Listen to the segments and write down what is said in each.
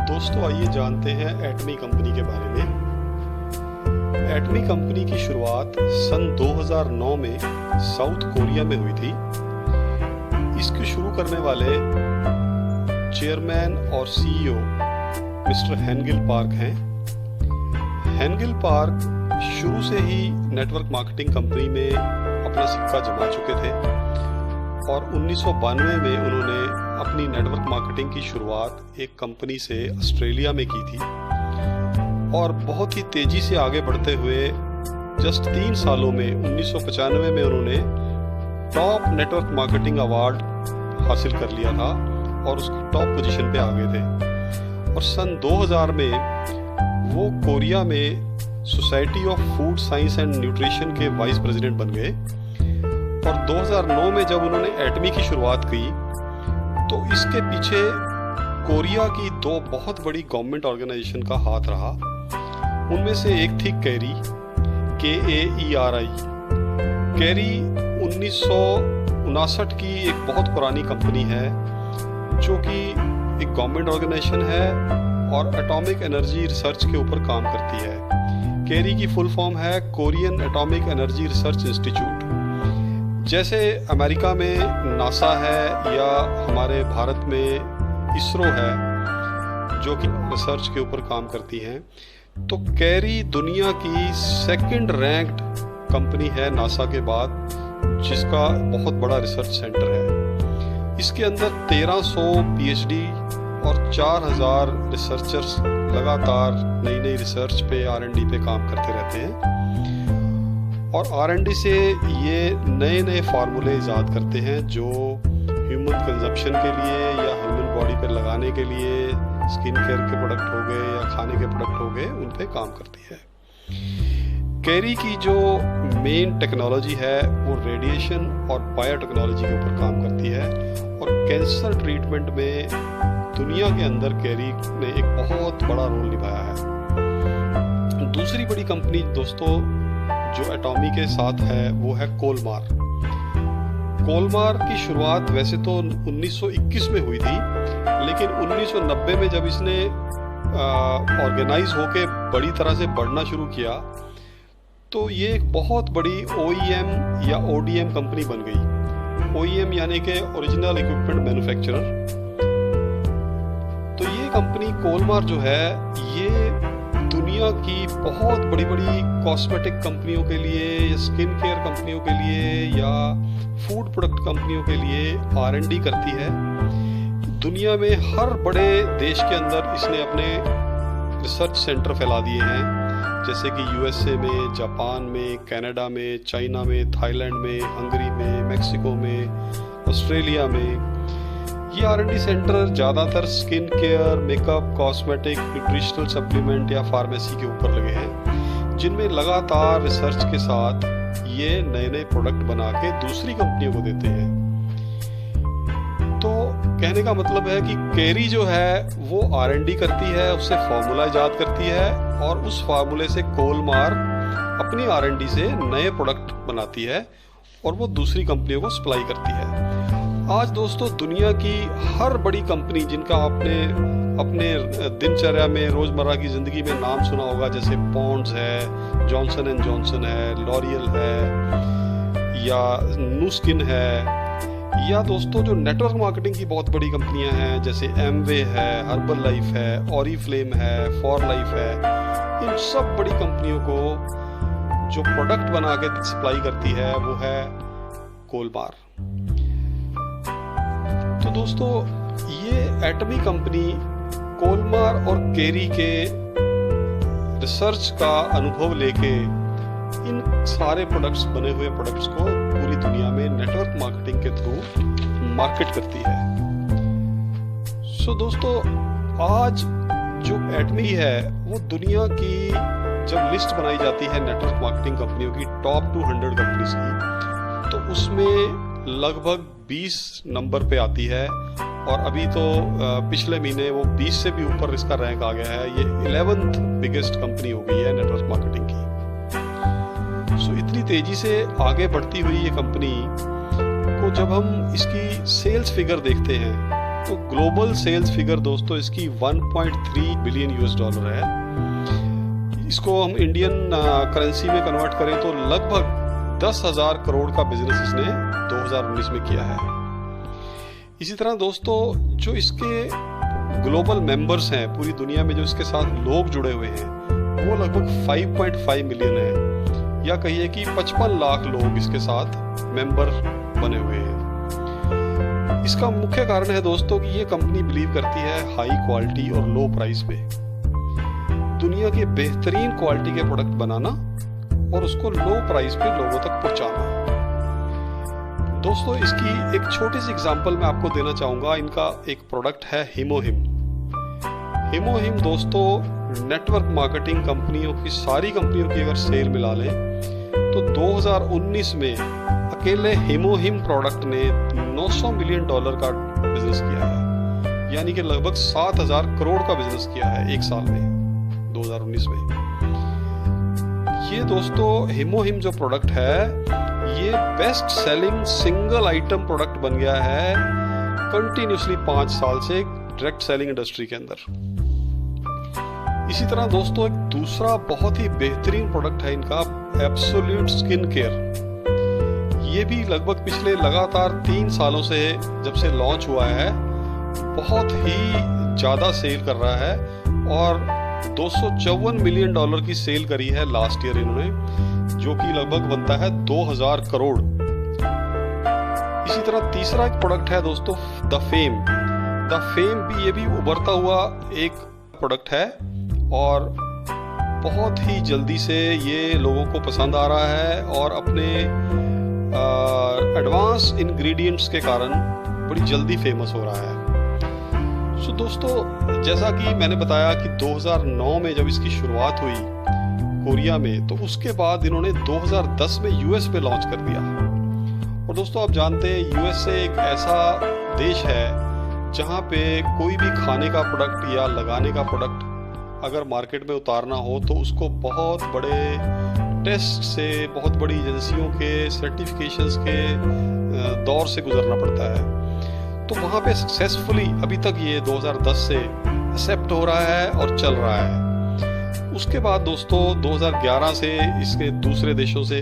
दोस्तों आइए जानते हैं एटमी कंपनी के बारे में। एटमी कंपनी की शुरुआत सन 2009 में साउथ कोरिया में हुई थी। इसको शुरू करने वाले चेयरमैन और सीईओ मिस्टर हेनगिल पार्क हैं। हेनगिल पार्क शुरू से ही नेटवर्क मार्केटिंग कंपनी में अपना सिक्का जमा चुके थे और 1992 में उन्होंने अपनी नेटवर्क मार्केटिंग की शुरुआत एक कंपनी से ऑस्ट्रेलिया में की थी और बहुत ही तेजी से आगे बढ़ते हुए जस्ट 3 सालों में 1995 में उन्होंने टॉप नेटवर्क मार्केटिंग अवार्ड हासिल कर लिया था और उसकी टॉप पोजीशन पे आ गए थे। और सन 2000 में वो कोरिया में society of food science and nutrition के वाइस प्रेसिडेंट बन गए। और 2009 में जब उन्होंने एटमी की शुरुआत की तो इसके पीछे कोरिया की 2 बहुत बड़ी गवर्नमेंट ऑर्गेनाइजेशन का हाथ रहा। उनमें से एक थी कैरी, KAERI। कैरी 1959 की एक बहुत पुरानी कंपनी है जो कि एक गवर्नमेंट ऑर्गेनाइजेशन है और एटॉमिक एनर्जी रिसर्च के ऊपर काम करती है। कैरी की फुल फॉर्म है Korean atomic energy research institute. जैसे अमेरिका में नासा है या हमारे भारत में इसरो है जो कि रिसर्च के ऊपर काम करती हैं, तो कैरी दुनिया की 2nd रैंक्ड कंपनी है नासा के बाद, जिसका बहुत बड़ा रिसर्च सेंटर है। इसके अंदर 1300 PhD और 4000 रिसर्चर्स लगातार नई नई रिसर्च पे R&D पे काम करते रहते हैं और R&D से ये नए नए फार्मूले ईजाद करते हैं जो ह्यूमन कंजप्शन के लिए या ह्यूमन बॉडी पे लगाने के लिए, स्किन केयर के प्रोडक्ट हो गए या खाने के प्रोडक्ट हो गए, उन पे काम करती है। कैरी की जो मेन टेक्नोलॉजी है वो रेडिएशन और बायोटेक्नोलॉजी के ऊपर काम करती है और कैंसर ट्रीटमेंट में दुनिया के अंदर कैरी ने एक बहुत बड़ा रोल निभाया है। दूसरी बड़ी कंपनी दोस्तों जो एटॉमी के साथ है वो है कोलमार। कोलमार की शुरुआत वैसे तो 1921 में हुई थी, लेकिन 1990 में जब इसने ऑर्गेनाइज होके बड़ी तरह से बढ़ना शुरू किया तो ये एक बहुत बड़ी OEM या ODM कंपनी बन गई। OEM यानी कि ओरिजिनल इक्विपमेंट मैन्युफैक्चरर। तो ये कंपनी कोलमार जो है ये दुनिया की बहुत बड़ी बड़ी कॉस्मेटिक कंपनियों के लिए, स्किन केयर कंपनियों के लिए या फूड प्रोडक्ट कंपनियों के लिए R&D करती है। दुनिया में हर बड़े देश के अंदर इसने अपने रिसर्च सेंटर फैला दिए हैं, जैसे कि USA में, जापान में, कनाडा में, चाइना में, थाईलैंड में, हंगरी में, मेक्सिको में, ऑस्ट्रेलिया में। ये R&D सेंटर ज़्यादातर skin care, makeup, cosmetic, nutritional supplement या फार्मेसी के ऊपर लगे हैं, जिनमें लगातार रिसर्च के साथ ये नए नए प्रोडक्ट बना के दूसरी कंपनियों को देते हैं। तो कहने का मतलब है कि कैरी जो है वो R&D करती है, उससे फार्मूला ईजाद करती है और उस फार्मूले से कोलमार अपनी R&D से नए प्रोडक्ट बनाती है और वो दूसरी कंपनियों को सप्लाई करती है। आज दोस्तों दुनिया की हर बड़ी कंपनी जिनका आपने अपने दिनचर्या में, रोजमर्रा की जिंदगी में नाम सुना होगा, जैसे पॉन्ड्स है, जॉनसन एंड जॉनसन है, लॉरियल है या नू स्किन है, या दोस्तों जो नेटवर्क मार्केटिंग की बहुत बड़ी कंपनियां हैं जैसे एमवे है, हर्बल लाइफ है, ऑरिफ्लेम है, फॉर लाइफ है, इन सब बड़ी कंपनियों को जो प्रोडक्ट बना के सप्लाई करती है वो है कोलमार। तो दोस्तों ये एटमी कंपनी कोलमार और कैरी के रिसर्च का अनुभव लेके इन सारे प्रोडक्ट्स, बने हुए प्रोडक्ट्स को पूरी दुनिया में नेटवर्क मार्केटिंग के थ्रू मार्केट करती है। सो दोस्तों आज जो एटमी है वो दुनिया की जब लिस्ट बनाई जाती है नेटवर्क मार्केटिंग कंपनियों की, टॉप 200 कंपनीज की, तो उसमें लगभग 20 नंबर पे आती है और अभी तो पिछले महीने वो 20 से भी ऊपर इसका रैंक आ गया है। ये 11th बिगेस्ट कंपनी हो गई है नेटवर्क मार्केटिंग की। सो इतनी तेजी से आगे बढ़ती हुई ये कंपनी को जब हम इसकी सेल्स फिगर देखते हैं तो ग्लोबल सेल्स फिगर दोस्तों इसकी 1.3 बिलियन यूएस डॉलर है। इसको हम इंडियन करेंसी में कन्वर्ट करें तो लगभग 10,000 करोड़ का बिजनेस इसने 2019 में किया है। इसी तरह दोस्तों जो इसके ग्लोबल मेंबर्स हैं, पूरी दुनिया में जो इसके साथ लोग जुड़े हुए हैं, वो लगभग 5.5 मिलियन है, या कहिए कि 55 लाख लोग इसके साथ मेंबर बने हुए हैं। इसका मुख्य कारण है दोस्तों कि ये कंपनी बिलीव करती है हाई क्वालिटी और लो प्राइस पे। दुनिया के बेहतरीन क्वालिटी के प्रोडक्ट बनाना और उसको लो प्राइस पे लोगों तक पहुंचाना। दोस्तों इसकी एक छोटी सी एग्जांपल मैं आपको देना चाहूंगा। इनका एक प्रोडक्ट है हिमोहिम। हिमोहिम दोस्तों नेटवर्क मार्केटिंग कंपनियों की, सारी कंपनियों की अगर सेल मिला लें तो 2019 में अकेले हिमोहिम प्रोडक्ट ने 900 मिलियन डॉलर का बिजनेस किया है, यानी कि लगभग 7,000 करोड़ का बिजनेस किया है एक साल में 2019 में। ये दोस्तों हिमोहिम जो प्रोडक्ट है ये best selling single item product बन गया है कंटिन्यूसली 5 साल से डायरेक्ट सेलिंग इंडस्ट्री के अंदर। इसी तरह दोस्तों एक दूसरा बहुत ही बेहतरीन प्रोडक्ट है इनका एब्सोल्यूट स्किन केयर। ये भी लगभग पिछले लगातार 3 सालों से जब से लॉन्च हुआ है बहुत ही ज़्यादा सेल कर रहा है और 254 मिलियन डॉलर की सेल करी है लास्ट ईयर इन्होंने, जो कि लगभग बनता है 2,000 करोड़। इसी तरह तीसरा एक प्रोडक्ट है दोस्तों द फेम। द फेम भी ये भी उभरता हुआ एक प्रोडक्ट है और बहुत ही जल्दी से ये लोगों को पसंद आ रहा है और अपने एडवांस इंग्रेडिएंट्स के कारण बड़ी जल्दी फेमस हो रहा है। सो दोस्तों जैसा कि मैंने बताया कि 2009 में जब इसकी शुरुआत हुई कोरिया में, तो उसके बाद इन्होंने 2010 में यूएस पे लॉन्च कर दिया। और दोस्तों आप जानते हैं यूएसए एक ऐसा देश है जहाँ पे कोई भी खाने का प्रोडक्ट या लगाने का प्रोडक्ट अगर मार्केट में उतारना हो तो उसको बहुत बड़े टेस्ट से, बहुत बड़ी एजेंसियों के सर्टिफिकेशंस के दौर से गुजरना पड़ता है। तो वहाँ पे सक्सेसफुली अभी तक ये 2010 से एक्सेप्ट हो रहा है और चल रहा है। उसके बाद दोस्तों 2011 से इसके दूसरे देशों से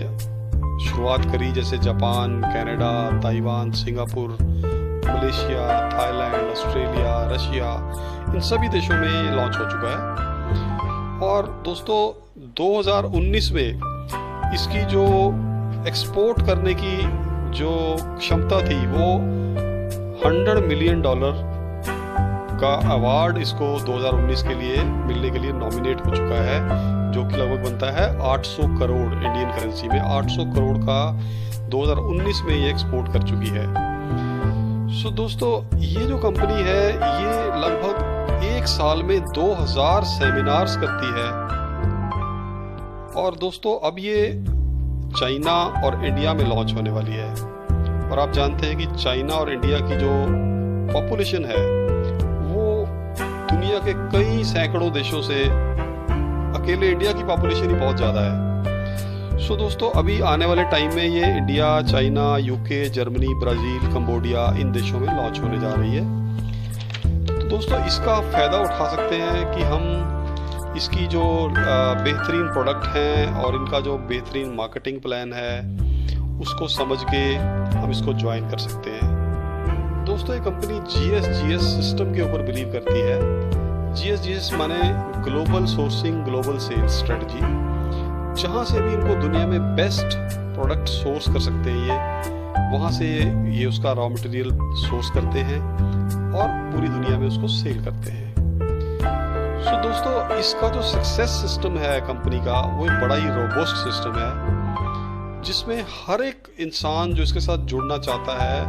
शुरुआत करी, जैसे Japan, Canada, Taiwan, Singapore, Malaysia, Thailand, Australia, Russia, इन सभी देशों में ये लॉन्च हो चुका है। और दोस्तों 2019 में इसकी जो एक्सपोर्ट करने की जो क्षमता थी वो 100 मिलियन डॉलर का अवार्ड इसको 2019 के लिए मिलने के लिए नॉमिनेट हो चुका है, जो कि लगभग बनता है 800 करोड़ इंडियन करेंसी में। 800 करोड़ का 2019 में ये एक्सपोर्ट कर चुकी है। सो दोस्तों ये जो कंपनी है ये लगभग एक साल में 2000 सेमिनार्स करती है। और दोस्तों अब ये चाइना और इंडिया में लॉन्च होने वाली है। और आप जानते हैं कि चाइना और इंडिया की जो पॉपुलेशन है वो दुनिया के कई सैकड़ों देशों से, अकेले इंडिया की पॉपुलेशन ही बहुत ज़्यादा है। सो दोस्तों अभी आने वाले टाइम में ये India, China, UK, Germany, Brazil, Cambodia इन देशों में लॉन्च होने जा रही है। तो दोस्तों इसका फ़ायदा उठा सकते हैं कि हम इसकी जो बेहतरीन प्रोडक्ट हैं और इनका जो बेहतरीन मार्केटिंग प्लान है उसको समझ के हम इसको ज्वाइन कर सकते हैं। दोस्तों ये कंपनी GSGS सिस्टम के ऊपर बिलीव करती है। GSGS माने global sourcing global sales strategy, जहाँ से भी इनको दुनिया में बेस्ट प्रोडक्ट सोर्स कर सकते हैं ये, वहाँ से ये उसका रॉ मटेरियल सोर्स करते हैं और पूरी दुनिया में उसको सेल करते हैं। सो दोस्तों इसका जो सक्सेस सिस्टम है कंपनी का वो एक बड़ा ही रोबस्ट सिस्टम है, जिसमें हर एक इंसान जो इसके साथ जुड़ना चाहता है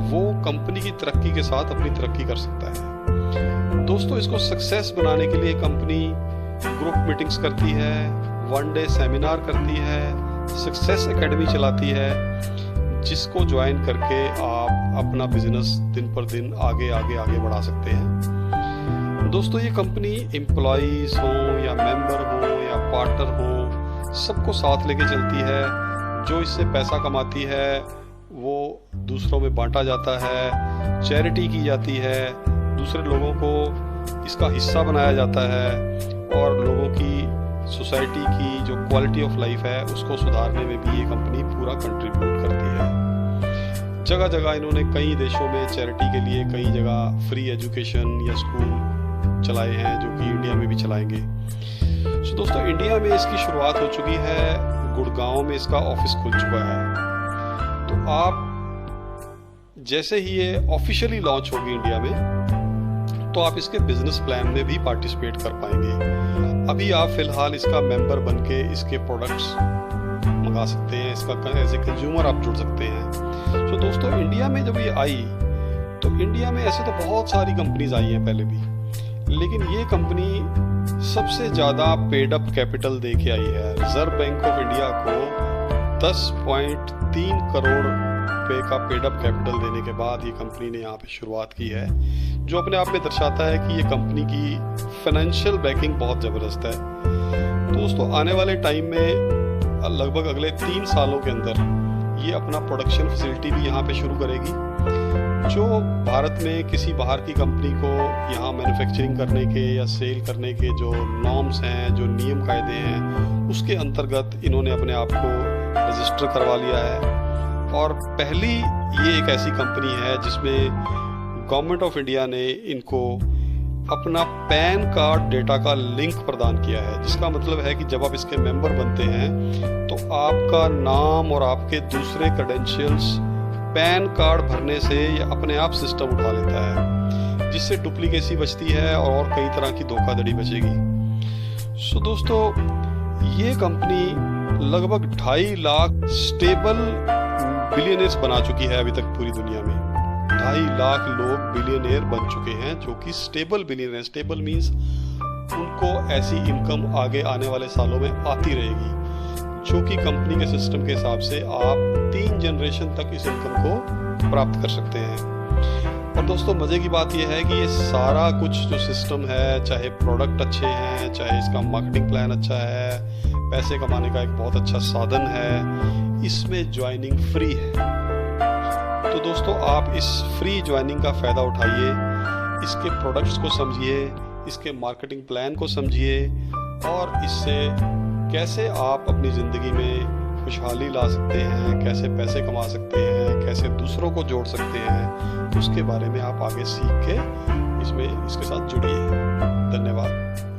वो कंपनी की तरक्की के साथ अपनी तरक्की कर सकता है। दोस्तों इसको सक्सेस बनाने के लिए कंपनी ग्रुप मीटिंग्स करती है, 1 डे सेमिनार करती है, सक्सेस एकेडमी चलाती है, जिसको ज्वाइन करके आप अपना बिजनेस दिन पर दिन आगे आगे आगे बढ़ा सकते हैं। दोस्तों ये कंपनी एम्प्लॉइज हो या मेंबर हो या पार्टनर हो, सबको साथ लेके चलती है। जो इससे पैसा कमाती है वो दूसरों में बांटा जाता है, चैरिटी की जाती है, दूसरे लोगों को इसका हिस्सा बनाया जाता है और लोगों की सोसाइटी की जो क्वालिटी ऑफ लाइफ है उसको सुधारने में भी ये कंपनी पूरा कंट्रीब्यूट करती है। जगह जगह इन्होंने कई देशों में चैरिटी के लिए कई जगह फ्री एजुकेशन या स्कूल चलाए हैं, जो कि इंडिया में भी चलाएंगे। तो दोस्तों, इंडिया में इसकी शुरुआत हो चुकी है, गुड़गांव में इसका ऑफिस खुल चुका है। तो आप जैसे ही ये ऑफिशियली लॉन्च होगी इंडिया में, तो आप इसके बिजनेस प्लान में भी पार्टिसिपेट कर पाएंगे। अभी आप फिलहाल इसका मेंबर बन के इसके प्रोडक्ट्स मंगा सकते हैं, इसका एज ए कंज्यूमर आप जुड़ सकते हैं। तो दोस्तों, इंडिया में जब ये आई तो इंडिया में ऐसे तो बहुत सारी कंपनीज आई हैं पहले भी, लेकिन ये कंपनी सबसे ज़्यादा पेड अप कैपिटल दे के आई है। रिजर्व बैंक ऑफ इंडिया को 10.3 करोड़ रुपए का पेड अप कैपिटल देने के बाद ये कंपनी ने यहाँ पे शुरुआत की है, जो अपने आप में दर्शाता है कि ये कंपनी की फाइनेंशियल बैकिंग बहुत ज़बरदस्त है। तो दोस्तों, आने वाले टाइम में लगभग अगले 3 सालों के अंदर ये अपना प्रोडक्शन फैसिलिटी भी यहाँ पे शुरू करेगी, जो भारत में किसी बाहर की कंपनी को यहाँ मैन्युफैक्चरिंग करने के या सेल करने के जो नॉर्म्स हैं, जो नियम कायदे हैं, उसके अंतर्गत इन्होंने अपने आप को रजिस्टर करवा लिया है। और पहली ये एक ऐसी कंपनी है जिसमें गवर्नमेंट ऑफ इंडिया ने इनको अपना पैन कार्ड डेटा का लिंक प्रदान किया है, जिसका मतलब है कि जब आप इसके मेंबर बनते हैं तो आपका नाम और आपके दूसरे क्रेडेंशियल्स पैन कार्ड भरने से ये अपने आप सिस्टम उठा लेता है, जिससे डुप्लीकेसी बचती है और कई तरह की धोखाधड़ी बचेगी। सो दोस्तों, ये कंपनी लगभग 2.5 लाख स्टेबल बिलियनर्स बना चुकी है अभी तक पूरी दुनिया में। 2.5 लाख लोग बिलियनियर बन चुके हैं, जो कि स्टेबल बिलियनियर। स्टेबल मीन्स उनको ऐसी इनकम आगे आने वाले सालों में आती रहेगी, जो कि कंपनी के सिस्टम के हिसाब से आप 3 जनरेशन तक इस इनकम को प्राप्त कर सकते हैं। और दोस्तों, मज़े की बात यह है कि ये सारा कुछ जो सिस्टम है, चाहे प्रोडक्ट अच्छे हैं, चाहे इसका मार्केटिंग प्लान अच्छा है, पैसे कमाने का एक बहुत अच्छा साधन है, इसमें ज्वाइनिंग फ्री है। तो दोस्तों, आप इस फ्री ज्वाइनिंग का फ़ायदा उठाइए, इसके प्रोडक्ट्स को समझिए, इसके मार्केटिंग प्लान को समझिए और इससे कैसे आप अपनी ज़िंदगी में खुशहाली ला सकते हैं, कैसे पैसे कमा सकते हैं, कैसे दूसरों को जोड़ सकते हैं, उसके बारे में आप आगे सीख के इसके साथ जुड़िए। धन्यवाद।